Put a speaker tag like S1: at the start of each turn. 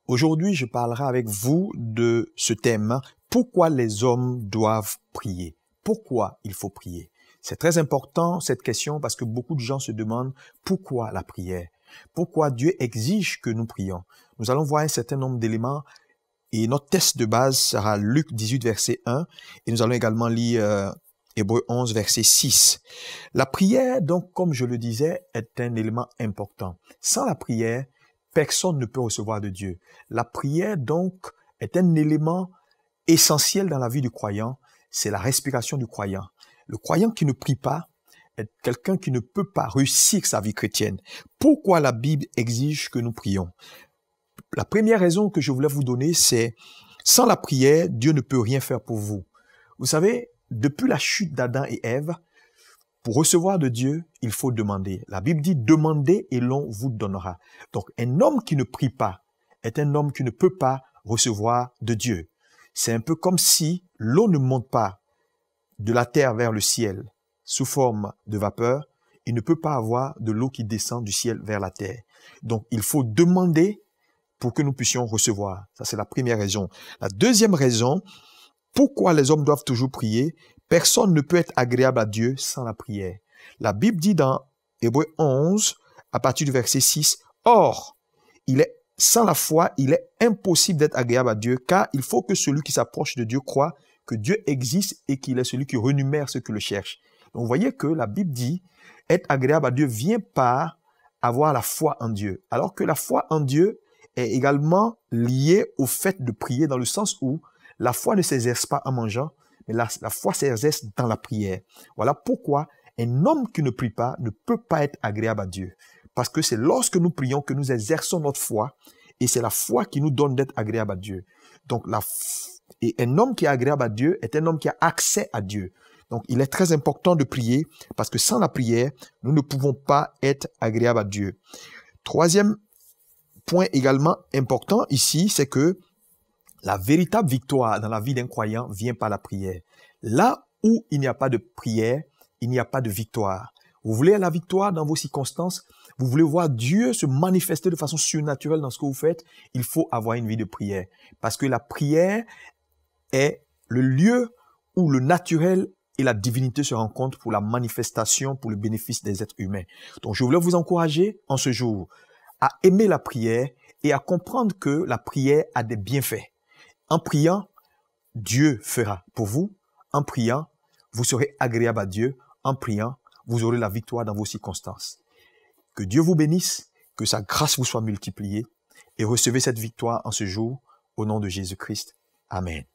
S1: Aujourd'hui, je parlerai avec vous de ce thème, pourquoi les hommes doivent prier? Pourquoi il faut prier? C'est très important cette question parce que beaucoup de gens se demandent pourquoi la prière? Pourquoi Dieu exige que nous prions? Nous allons voir un certain nombre d'éléments et notre texte de base sera Luc 18, verset 1 et nous allons également lire Hébreux 11, verset 6. La prière, donc, comme je le disais, est un élément important. Sans la prière, personne ne peut recevoir de Dieu. La prière, donc, est un élément essentiel dans la vie du croyant. C'est la respiration du croyant. Le croyant qui ne prie pas est quelqu'un qui ne peut pas réussir sa vie chrétienne. Pourquoi la Bible exige que nous prions? La première raison que je voulais vous donner, c'est sans la prière, Dieu ne peut rien faire pour vous. Vous savez, depuis la chute d'Adam et Ève, pour recevoir de Dieu, il faut demander. La Bible dit « Demandez et l'on vous donnera ». Donc, un homme qui ne prie pas est un homme qui ne peut pas recevoir de Dieu. C'est un peu comme si l'eau ne monte pas de la terre vers le ciel sous forme de vapeur. Il ne peut pas avoir de l'eau qui descend du ciel vers la terre. Donc, il faut demander pour que nous puissions recevoir. Ça, c'est la première raison. La deuxième raison, pourquoi les hommes doivent toujours prier? Personne ne peut être agréable à Dieu sans la prière. La Bible dit dans Hébreux 11, à partir du verset 6, « Or, sans la foi, il est impossible d'être agréable à Dieu, car il faut que celui qui s'approche de Dieu croit que Dieu existe et qu'il est celui qui renumère ceux qui le cherchent. » Donc, vous voyez que la Bible dit, être agréable à Dieu vient par avoir la foi en Dieu. Alors que la foi en Dieu est également liée au fait de prier, dans le sens où la foi ne s'exerce pas en mangeant, mais la foi s'exerce dans la prière. Voilà pourquoi un homme qui ne prie pas ne peut pas être agréable à Dieu. Parce que c'est lorsque nous prions que nous exerçons notre foi, et c'est la foi qui nous donne d'être agréable à Dieu. Donc, et un homme qui est agréable à Dieu est un homme qui a accès à Dieu. Donc, il est très important de prier, parce que sans la prière, nous ne pouvons pas être agréables à Dieu. Troisième point également important ici, c'est que la véritable victoire dans la vie d'un croyant vient par la prière. Là où il n'y a pas de prière, il n'y a pas de victoire. Vous voulez la victoire dans vos circonstances? Vous voulez voir Dieu se manifester de façon surnaturelle dans ce que vous faites? Il faut avoir une vie de prière. Parce que la prière est le lieu où le naturel et la divinité se rencontrent pour la manifestation, pour le bénéfice des êtres humains. Donc je voulais vous encourager en ce jour à aimer la prière et à comprendre que la prière a des bienfaits. En priant, Dieu fera pour vous. En priant, vous serez agréable à Dieu. En priant, vous aurez la victoire dans vos circonstances. Que Dieu vous bénisse, que sa grâce vous soit multipliée et recevez cette victoire en ce jour au nom de Jésus-Christ. Amen.